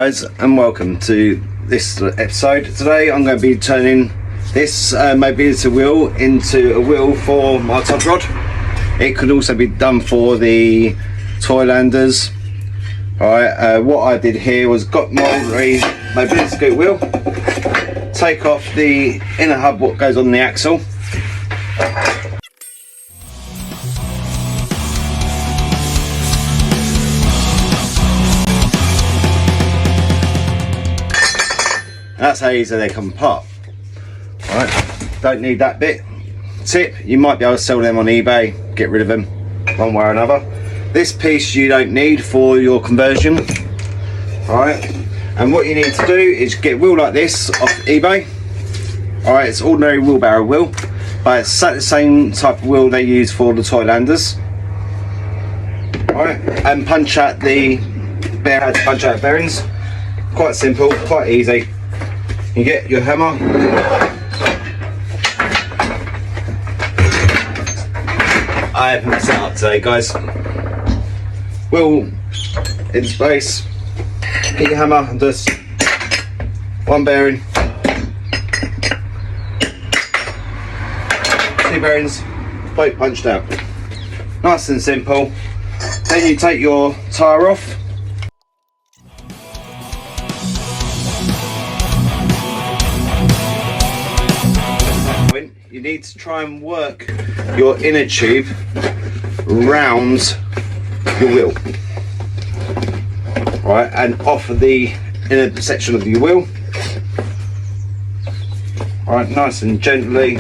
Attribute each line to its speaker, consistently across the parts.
Speaker 1: Guys, and welcome to this episode. Today I'm going to be turning this mobility wheel into a wheel for my top rod. It could also be done for the toy landers. Alright, what I did here was got my mobility scoot wheel, take off the inner hub what goes on the axle. That's how easy they come apart. Right, don't need that bit. Tip, you might be able to sell them on eBay, get rid of them one way or another. This piece you don't need for your conversion. Alright, and what you need to do is get a wheel like this off eBay. Alright, it's ordinary wheelbarrow wheel, but it's the same type of wheel they use for the toy landers. Alright, and punch out the bearings. Quite simple, quite easy. You get your hammer, I haven't set up today, guys. Wheel in space, get your hammer and just one bearing, two bearings, both punched out. Nice and simple. Then you take your tyre off. You need to try and work your inner tube round your wheel, right, and off of the inner section of your wheel. Right, nice and gently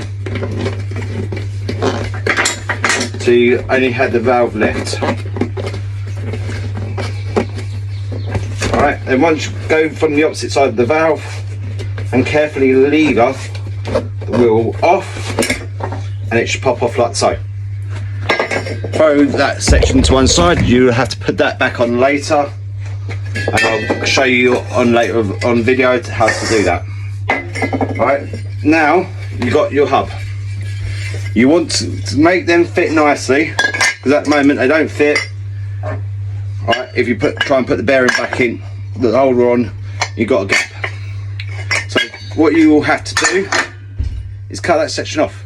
Speaker 1: till you only have the valve left. Right, then once you go from the opposite side of the valve and carefully lever the wheel off, and it should pop off like so. Throw that section to one side. You have to put that back on later, and I'll show you on later on video how to do that. Right, now you've got your hub. You want to make them fit nicely, because at the moment they don't fit. Right, if you try and put the bearing back in, the holder on, you've got a gap. So what you will have to do is cut that section off,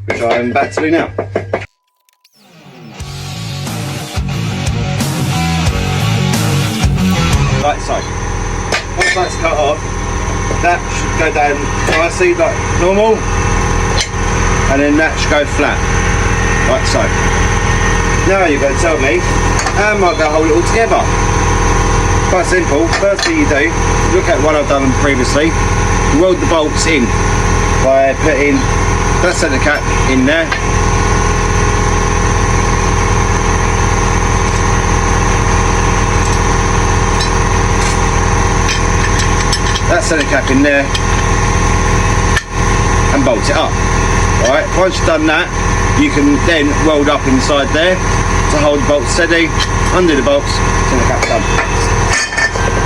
Speaker 1: which I am about to do now. Like so. Once that's cut off, that should go down nicely like normal, and then that should go flat, like so. Now you're going to tell me, how am I going to hold it all together? Quite simple. First thing you do, look at what I've done previously, you weld the bolts in by putting that centre cap in there, that centre cap in there, and bolt it up. Alright, once you've done that, you can then weld up inside there to hold the bolt steady, undo the bolts, centre cap done.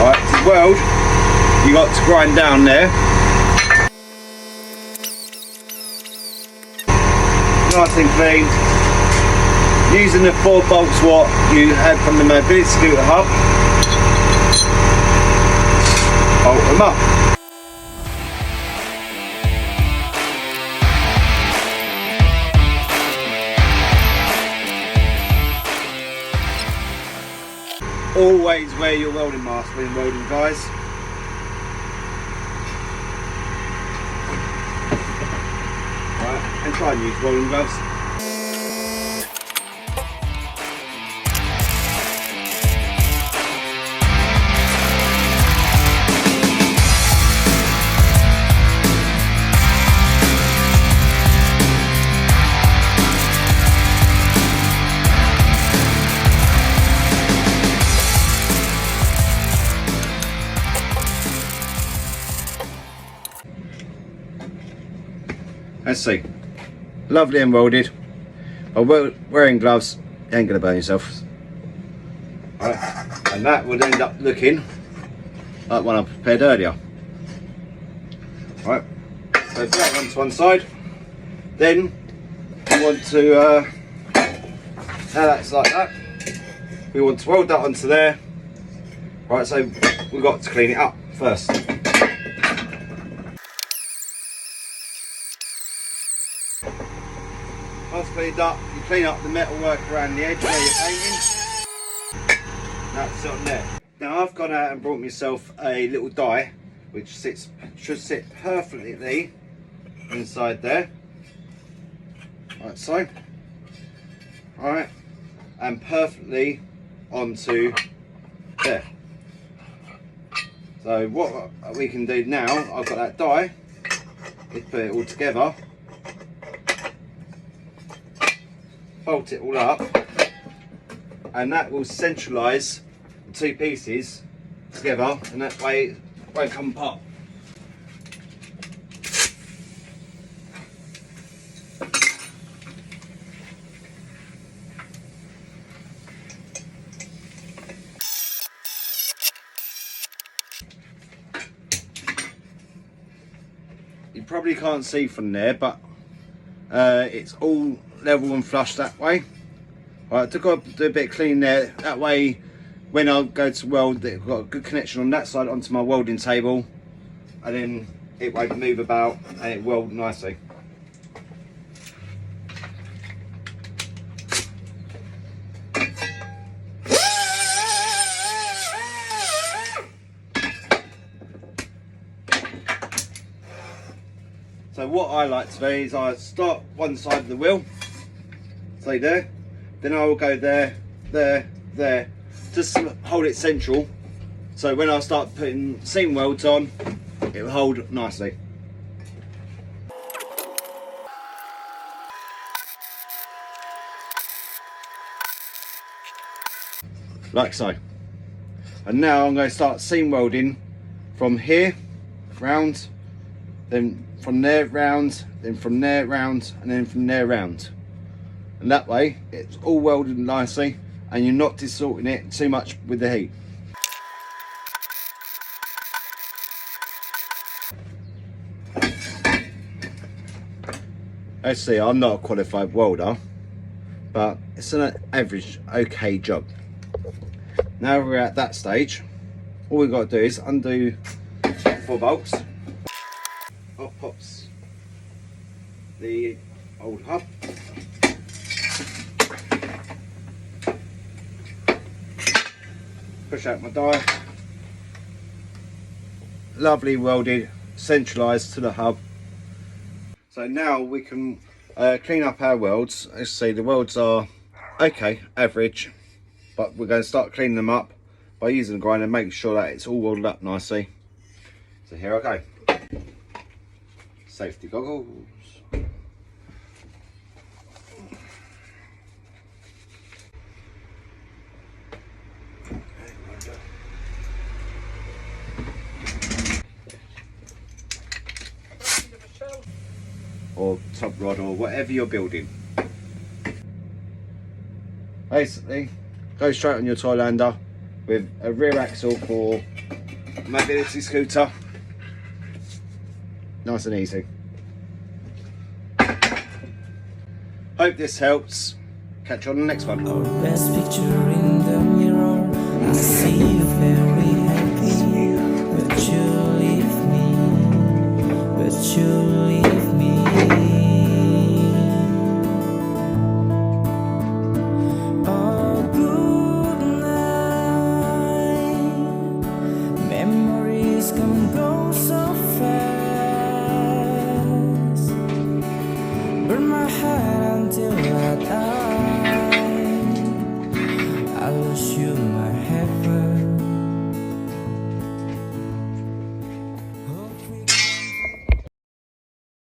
Speaker 1: Alright, to weld, you got to grind down there. Nice and clean, using the 4 bolts what you had from the mobility scooter hub. Bolt them up. Always wear your welding mask when welding, guys. And try and use welding gloves. Let's see. Lovely and welded. By wearing gloves, you ain't going to burn yourself. Right. And that would end up looking like one I prepared earlier. Right. So put that onto one side. Then you want to, now that's like that, we want to weld that onto there. Right, so we've got to clean it up first. Once cleaned up, you clean up the metalwork around the edge where you're painting. That's on there. Now I've gone out and brought myself a little die which should sit perfectly inside there, like so. Alright, and perfectly onto there. So what we can do now, I've got that die, is put it all together, bolt it all up, and that will centralise the two pieces together, and that way it won't come apart. You probably can't see from there, but it's all level and flush that way. Right, I've got to do a bit of cleaning there. That way, when I go to weld, I've got a good connection on that side onto my welding table, and then it won't move about and it weld nicely. So what I like to do is I start one side of the wheel, say there, then I will go there, there, there, just to hold it central. So when I start putting seam welds on, it will hold nicely. Like so. And now I'm going to start seam welding from here, round, then from there round, then from there round, and then from there round. And that way it's all welded nicely and you're not distorting it too much with the heat. Let's see, I'm not a qualified welder, but it's an average okay job. Now we're at that stage, all we've got to do is undo 4 bolts. Off pops the old hub. Push out my die. Lovely welded, centralised to the hub. So now we can clean up our welds. Let's see, the welds are okay, average, but we're going to start cleaning them up by using the grinder, making sure that it's all welded up nicely. So here I go. Safety goggles. Or top rod or whatever you're building. Basically, go straight on your toy lander with a rear axle for mobility scooter. Nice and easy. Hope this helps. Catch you on the next one.
Speaker 2: Our best picture in the mirror. I see you very happy, but you leave me, but you leave me. Oh, good night. Memories come and go so fast. Burn my heart until I die. I lose you.